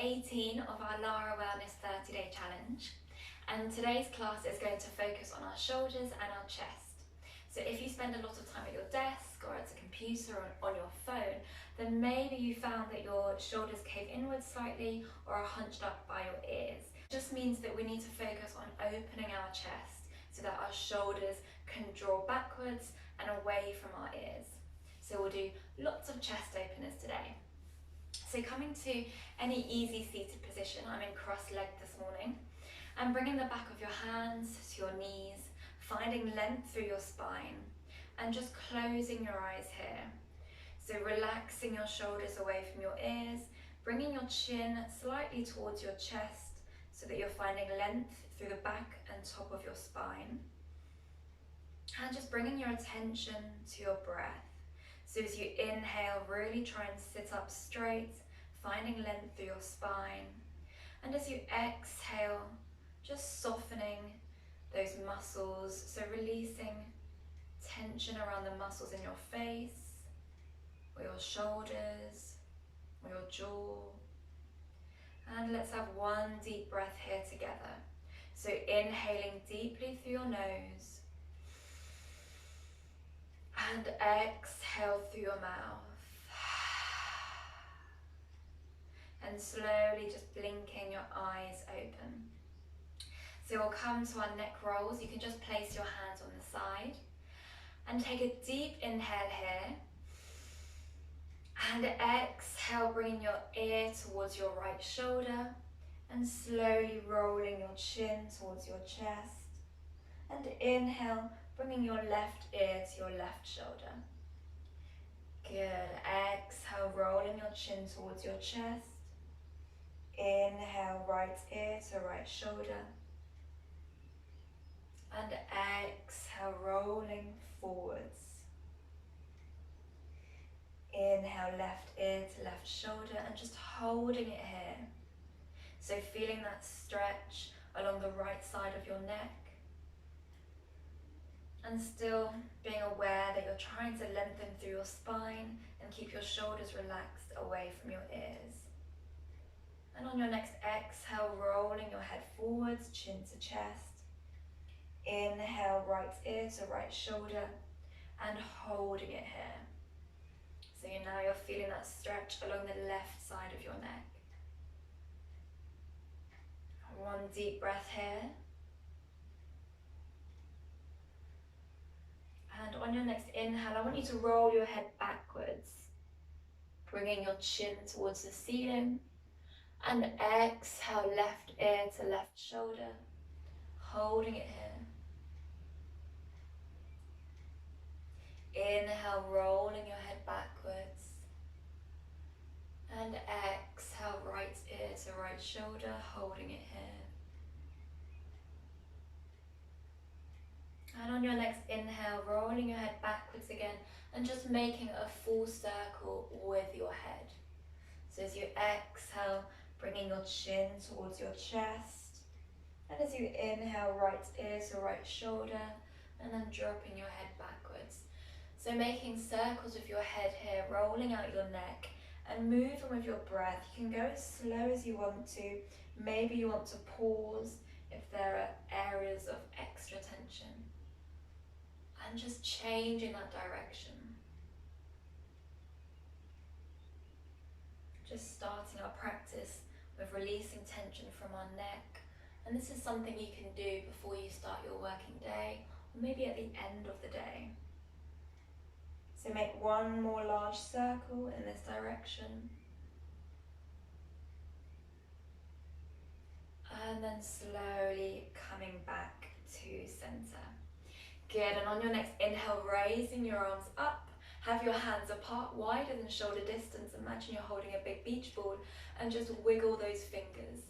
18 of our Lara Wellness 30-day challenge, and today's class is going to focus on our shoulders and our chest. So if you spend a lot of time at your desk or at a computer or on your phone, then maybe you found that your shoulders cave inwards slightly or are hunched up by your ears. It just means that we need to focus on opening our chest so that our shoulders can draw backwards and away from our ears. So we'll do lots of chest openers today. So coming to any easy seated position, I'm in cross-legged this morning, and bringing the back of your hands to your knees, finding length through your spine, and just closing your eyes here. So relaxing your shoulders away from your ears, bringing your chin slightly towards your chest so that you're finding length through the back and top of your spine. And just bringing your attention to your breath. So as you inhale, really try and sit up straight, finding length through your spine. And as you exhale, just softening those muscles, so releasing tension around the muscles in your face, or your shoulders, or your jaw. And let's have one deep breath here together. So inhaling deeply through your nose, and exhale through your mouth. And slowly just blinking your eyes open. So we'll come to our neck rolls. You can just place your hands on the side and take a deep inhale here. And exhale, bringing your ear towards your right shoulder and slowly rolling your chin towards your chest. And inhale, bringing your left ear to your left shoulder. Good. Exhale, rolling your chin towards your chest. Inhale, right ear to right shoulder. And exhale, rolling forwards. Inhale, left ear to left shoulder, and just holding it here. So feeling that stretch along the right side of your neck. And still being aware that you're trying to lengthen through your spine and keep your shoulders relaxed away from your ears. And on your next exhale, rolling your head forwards, chin to chest. Inhale, right ear to right shoulder, and holding it here. So now you're feeling that stretch along the left side of your neck. One deep breath here. And on your next inhale, I want you to roll your head backwards, bringing your chin towards the ceiling. And exhale, left ear to left shoulder, holding it here. Inhale, rolling your head backwards. And exhale, right ear to right shoulder, holding it here. And on your next inhale, rolling your head backwards again and just making a full circle with your head. So as you exhale, bringing your chin towards your chest. And as you inhale, right ear to right shoulder, and then dropping your head backwards. So making circles with your head here, rolling out your neck and moving with your breath. You can go as slow as you want to. Maybe you want to pause if there are areas of extra tension. And just changing that direction. Just starting our practice with releasing tension from our neck. And this is something you can do before you start your working day, or maybe at the end of the day. So make one more large circle in this direction. And then slowly coming back to center. Good, and on your next inhale, raising your arms up. Have your hands apart, wider than shoulder distance. Imagine you're holding a big beach ball and just wiggle those fingers.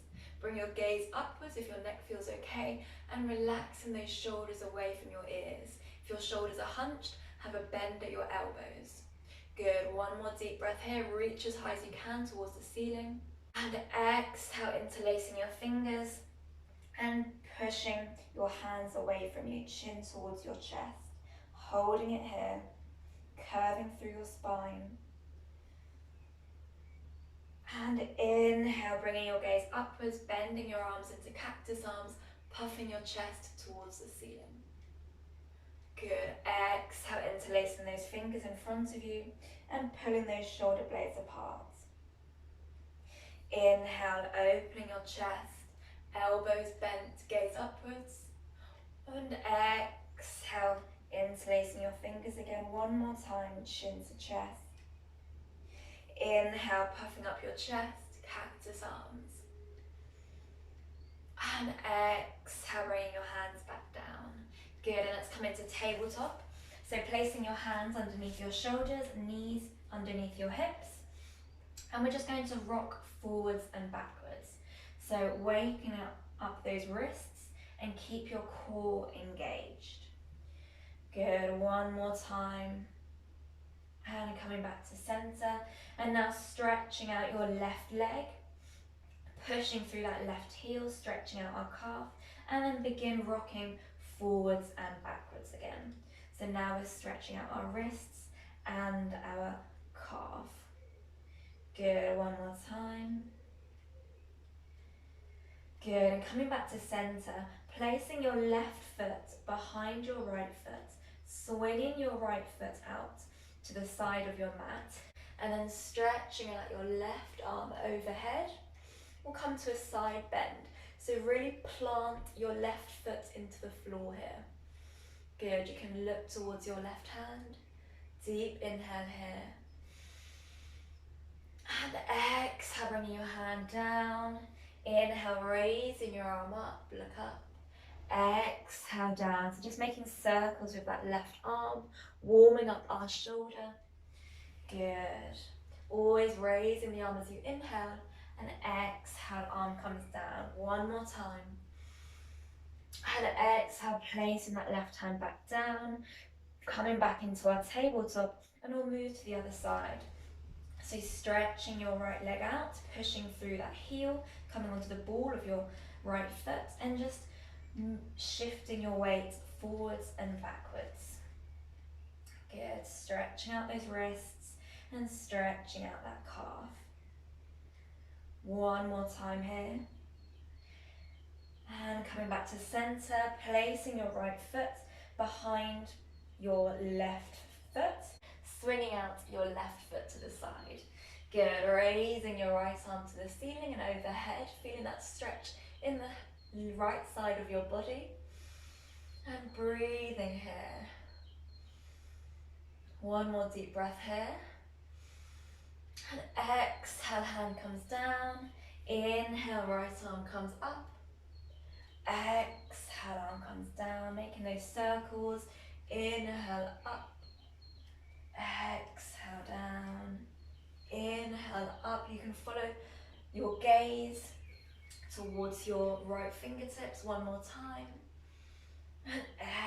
Bring your gaze upwards if your neck feels okay, and relaxing those shoulders away from your ears. If your shoulders are hunched, have a bend at your elbows. Good, one more deep breath here. Reach as high as you can towards the ceiling. And exhale, interlacing your fingers and pushing your hands away from you, chin towards your chest. Holding it here, curving through your spine. And inhale, bringing your gaze upwards, bending your arms into cactus arms, puffing your chest towards the ceiling. Good. Exhale, interlacing those fingers in front of you and pulling those shoulder blades apart. Inhale, opening your chest, elbows bent, gaze upwards. And exhale, interlacing your fingers again one more time, chin to chest. Inhale, puffing up your chest, cactus arms. And exhale, bringing your hands back down. Good, and let's come into tabletop. So placing your hands underneath your shoulders, knees underneath your hips. And we're just going to rock forwards and backwards. So waking up those wrists and keep your core engaged. Good, one more time. And coming back to center. And now stretching out your left leg. Pushing through that left heel, stretching out our calf. And then begin rocking forwards and backwards again. So now we're stretching out our wrists and our calf. Good, one more time. Good, and coming back to center, placing your left foot behind your right foot, swinging your right foot out to the side of your mat, and then stretching out your left arm overhead. We'll come to a side bend. So really plant your left foot into the floor here. Good, you can look towards your left hand. Deep inhale here. And exhale, bringing your hand down. Inhale, raising your arm up, look up. Exhale down, so just making circles with that left arm, warming up our shoulder. Good. Always raising the arm as you inhale, and exhale, arm comes down. One more time. And exhale, placing that left hand back down, coming back into our tabletop, and we'll move to the other side. So stretching your right leg out, pushing through that heel, coming onto the ball of your right foot, and just shifting your weight forwards and backwards. Good, stretching out those wrists and stretching out that calf. One more time here. And coming back to center, placing your right foot behind your left foot, swinging out your left foot to the side. Good, raising your right arm to the ceiling and overhead, feeling that stretch in the right side of your body. And breathing here. One more deep breath here. And exhale, hand comes down. Inhale, right arm comes up. Exhale, arm comes down, making those circles. Inhale, up. Exhale, down. Inhale, up. You can follow your gaze towards your right fingertips one more time. And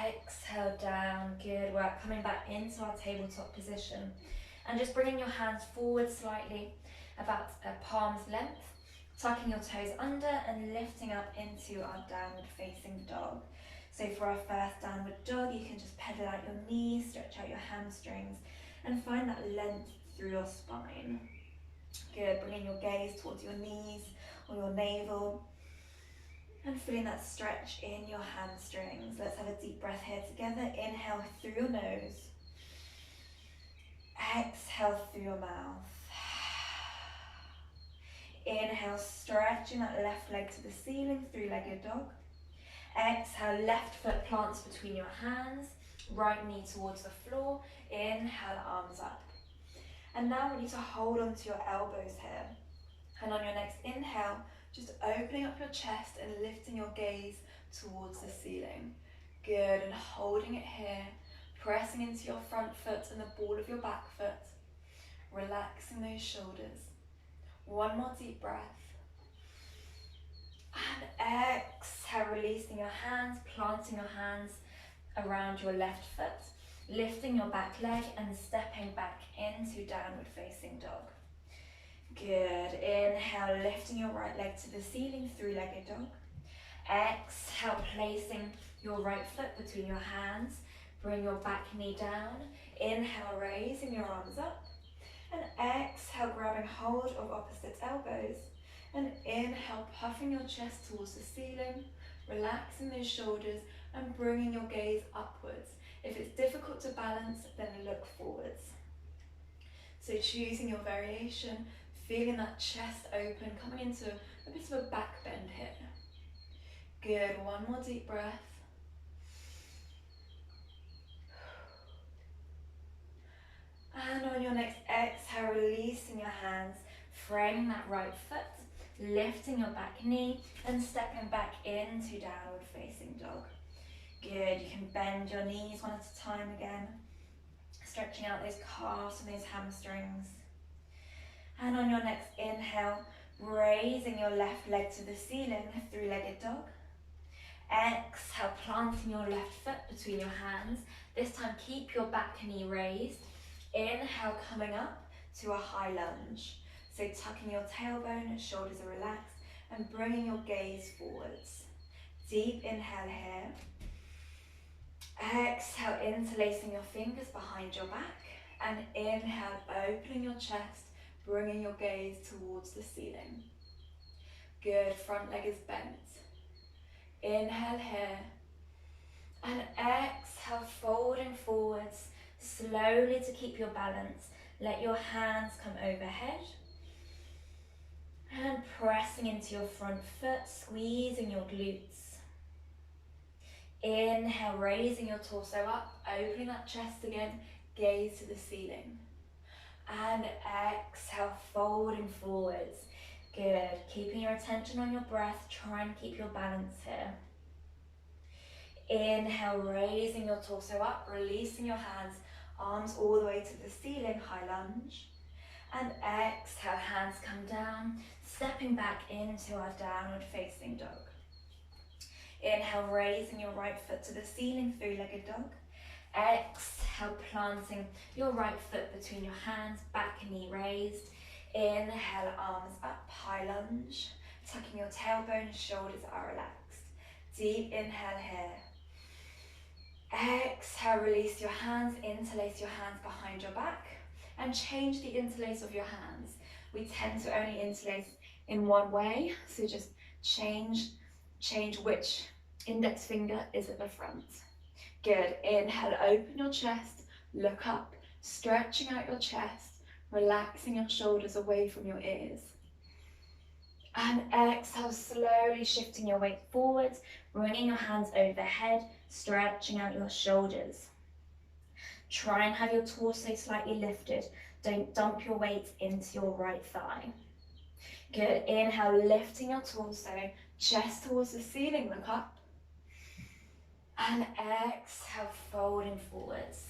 exhale, down. Good work. Coming back into our tabletop position. And just bringing your hands forward slightly, about a palm's length. Tucking your toes under and lifting up into our downward facing dog. So for our first downward dog, you can just pedal out your knees, stretch out your hamstrings, and find that length through your spine. Good, bringing your gaze towards your knees or your navel, and feeling that stretch in your hamstrings. Let's have a deep breath here together. Inhale through your nose. Exhale through your mouth. Inhale, stretching that left leg to the ceiling, three-legged dog. Exhale, left foot plants between your hands, right knee towards the floor. Inhale, arms up. And now I want you to hold on to your elbows here. And on your next inhale, just opening up your chest and lifting your gaze towards the ceiling. Good, and holding it here, pressing into your front foot and the ball of your back foot, relaxing those shoulders. One more deep breath. And exhale, releasing your hands, planting your hands around your left foot, lifting your back leg and stepping back into downward facing dog. Good. Inhale, lifting your right leg to the ceiling, three-legged dog. Exhale, placing your right foot between your hands. Bring your back knee down. Inhale, raising your arms up. And exhale, grabbing hold of opposite elbows. And inhale, puffing your chest towards the ceiling, relaxing those shoulders and bringing your gaze upwards. If it's difficult to balance, then look forwards. So choosing your variation, feeling that chest open, coming into a bit of a back bend here. Good, one more deep breath. And on your next exhale, releasing your hands, framing that right foot, lifting your back knee and stepping back into downward facing dog. Good, you can bend your knees one at a time again, stretching out those calves and those hamstrings. And on your next inhale, raising your left leg to the ceiling, three-legged dog. Exhale, planting your left foot between your hands. This time keep your back knee raised. Inhale, coming up to a high lunge. So tucking your tailbone, shoulders are relaxed, and bringing your gaze forwards. Deep inhale here. Exhale, interlacing your fingers behind your back. And inhale, opening your chest, bringing your gaze towards the ceiling. Good, front leg is bent. Inhale here. And exhale, folding forwards, slowly to keep your balance. Let your hands come overhead. And pressing into your front foot, squeezing your glutes. Inhale, raising your torso up, opening that chest again, gaze to the ceiling. And exhale, folding forwards. Good, keeping your attention on your breath, try and keep your balance here. Inhale, raising your torso up, releasing your hands, arms all the way to the ceiling, high lunge. And exhale, hands come down, stepping back into our downward facing dog. Inhale, raising your right foot to the ceiling, three-legged dog. Exhale, planting your right foot between your hands, back knee raised. Inhale, arms up, high lunge. Tucking your tailbone, shoulders are relaxed. Deep inhale here. Exhale, release your hands, interlace your hands behind your back. And change the interlace of your hands. We tend to only interlace in one way, so just change which index finger is at the front. Good, inhale, open your chest, look up, stretching out your chest, relaxing your shoulders away from your ears. And exhale, slowly shifting your weight forwards, bringing your hands overhead, stretching out your shoulders. Try and have your torso slightly lifted. Don't dump your weight into your right thigh. Good, inhale, lifting your torso, chest towards the ceiling, look up. And exhale, folding forwards,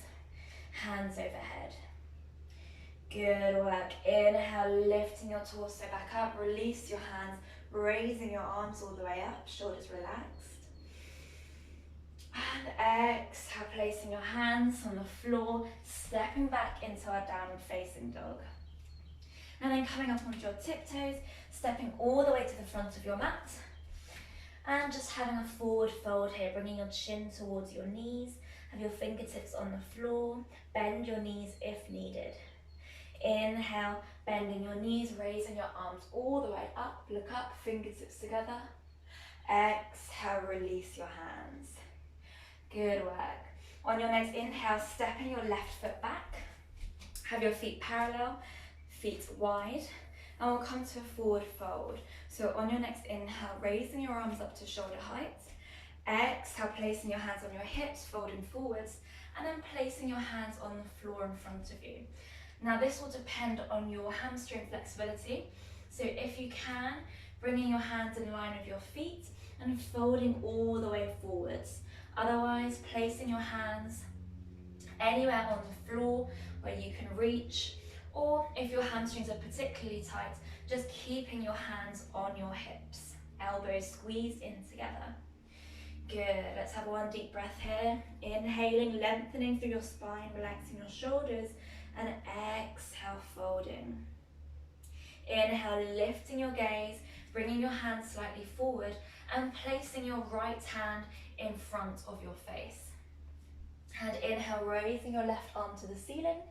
hands overhead. Good work. Inhale, lifting your torso back up, release your hands, raising your arms all the way up, shoulders relaxed. And exhale, placing your hands on the floor, stepping back into our downward facing dog. And then coming up onto your tiptoes, stepping all the way to the front of your mat. And just having a forward fold here, bringing your chin towards your knees, have your fingertips on the floor, bend your knees if needed. Inhale, bending your knees, raising your arms all the way up, look up, fingertips together. Exhale, release your hands. Good work. On your next inhale, stepping your left foot back. Have your feet parallel, feet wide, and we'll come to a forward fold. So on your next inhale, raising your arms up to shoulder height. Exhale, placing your hands on your hips, folding forwards, and then placing your hands on the floor in front of you. Now this will depend on your hamstring flexibility. So if you can, bringing your hands in line with your feet and folding all the way forwards. Otherwise, placing your hands anywhere on the floor where you can reach, or if your hamstrings are particularly tight, just keeping your hands on your hips, elbows squeezed in together. Good, let's have one deep breath here. Inhaling, lengthening through your spine, relaxing your shoulders, and exhale, folding. Inhale, lifting your gaze, bringing your hands slightly forward and placing your right hand in front of your face. And inhale, raising your left arm to the ceiling.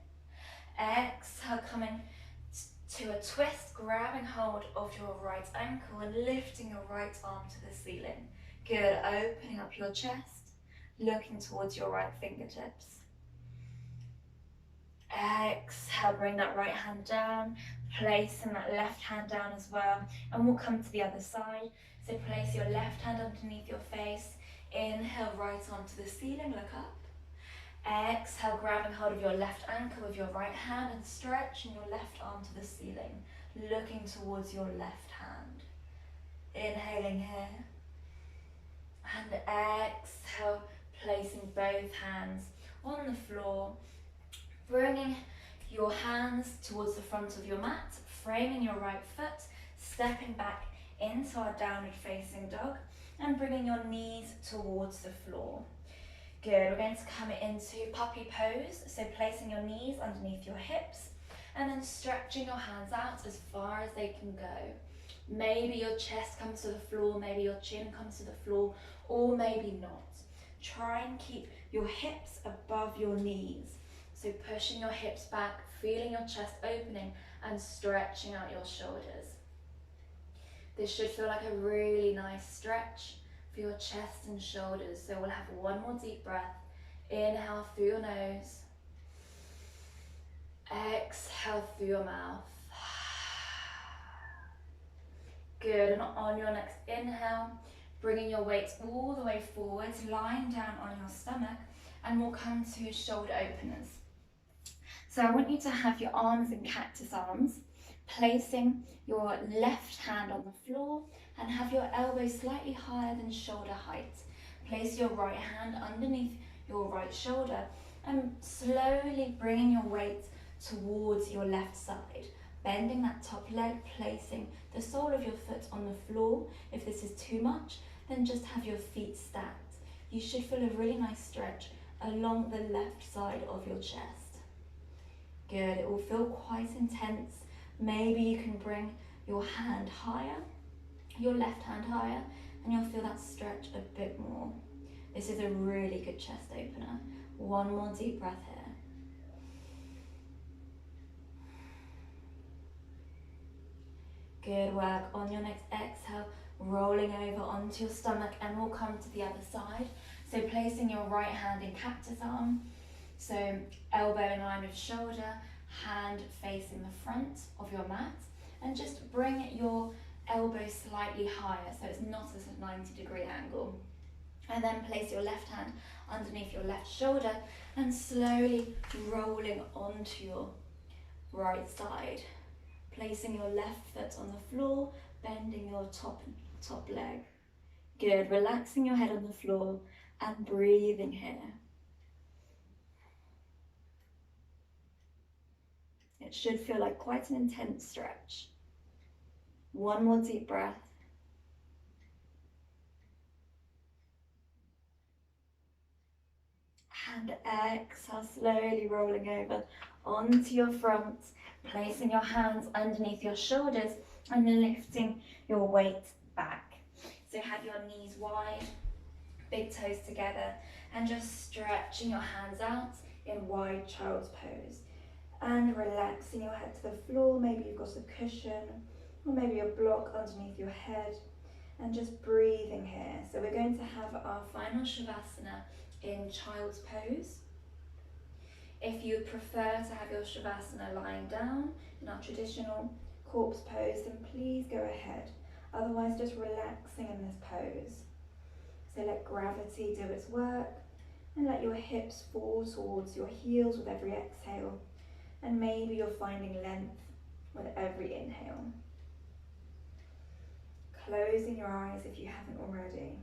Exhale, coming to a twist, grabbing hold of your right ankle and lifting your right arm to the ceiling. Good, opening up your chest, looking towards your right fingertips. Exhale, bring that right hand down, placing that left hand down as well, and we'll come to the other side. So place your left hand underneath your face, inhale, right arm to the ceiling, look up. Exhale, grabbing hold of your left ankle with your right hand and stretching your left arm to the ceiling, looking towards your left hand. Inhaling here, and exhale, placing both hands on the floor, bringing your hands towards the front of your mat, framing your right foot, stepping back into our downward facing dog, and bringing your knees towards the floor. Good, we're going to come into puppy pose, so placing your knees underneath your hips, and then stretching your hands out as far as they can go. Maybe your chest comes to the floor, maybe your chin comes to the floor, or maybe not. Try and keep your hips above your knees. So pushing your hips back, feeling your chest opening and stretching out your shoulders. This should feel like a really nice stretch for your chest and shoulders. So we'll have one more deep breath. Inhale through your nose. Exhale through your mouth. Good, and on your next inhale, bringing your weight all the way forwards, lying down on your stomach, and we'll come to shoulder openers. So I want you to have your arms in cactus arms, placing your left hand on the floor and have your elbows slightly higher than shoulder height. Place your right hand underneath your right shoulder and slowly bringing your weight towards your left side. Bending that top leg, placing the sole of your foot on the floor. If this is too much, then just have your feet stacked. You should feel a really nice stretch along the left side of your chest. Good, it will feel quite intense. Maybe you can bring your hand higher, your left hand higher, and you'll feel that stretch a bit more. This is a really good chest opener. One more deep breath here. Good work. On your next exhale, rolling over onto your stomach, and we'll come to the other side. So placing your right hand in cactus arm, so elbow in line with shoulder, hand facing the front of your mat, and just bring your elbow slightly higher so it's not at a 90-degree angle. And then place your left hand underneath your left shoulder and slowly rolling onto your right side. Placing your left foot on the floor, bending your top leg. Good, relaxing your head on the floor and breathing here. It should feel like quite an intense stretch. One more deep breath. And exhale, slowly rolling over onto your front, placing your hands underneath your shoulders and lifting your weight back. So have your knees wide, big toes together, and just stretching your hands out in wide child's pose. And relaxing your head to the floor. Maybe you've got a cushion or maybe a block underneath your head, and just breathing here. So we're going to have our final Savasana in child's pose. If you prefer to have your Savasana lying down in our traditional corpse pose, then please go ahead. Otherwise, just relaxing in this pose. So let gravity do its work and let your hips fall towards your heels with every exhale. And maybe you're finding length with every inhale. Closing your eyes if you haven't already.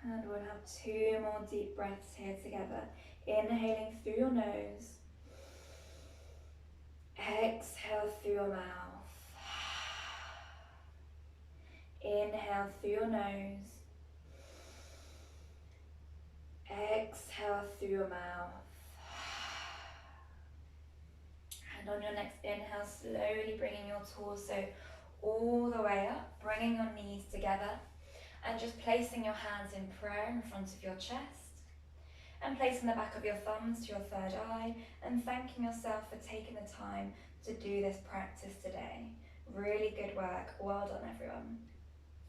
And we'll have 2 more deep breaths here together. Inhaling through your nose. Exhale through your mouth. Inhale through your nose. Exhale through your mouth. And on your next inhale, slowly bringing your torso all the way up, bringing your knees together and just placing your hands in prayer in front of your chest and placing the back of your thumbs to your third eye and thanking yourself for taking the time to do this practice today. Really good work. Well done, everyone.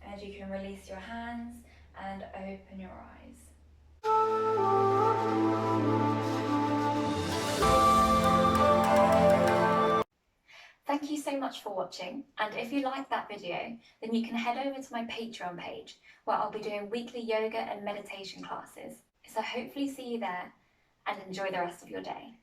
And you can release your hands and open your eyes. Thank you so much for watching, and if you like that video, then you can head over to my Patreon page where I'll be doing weekly yoga and meditation classes. So hopefully see you there and enjoy the rest of your day.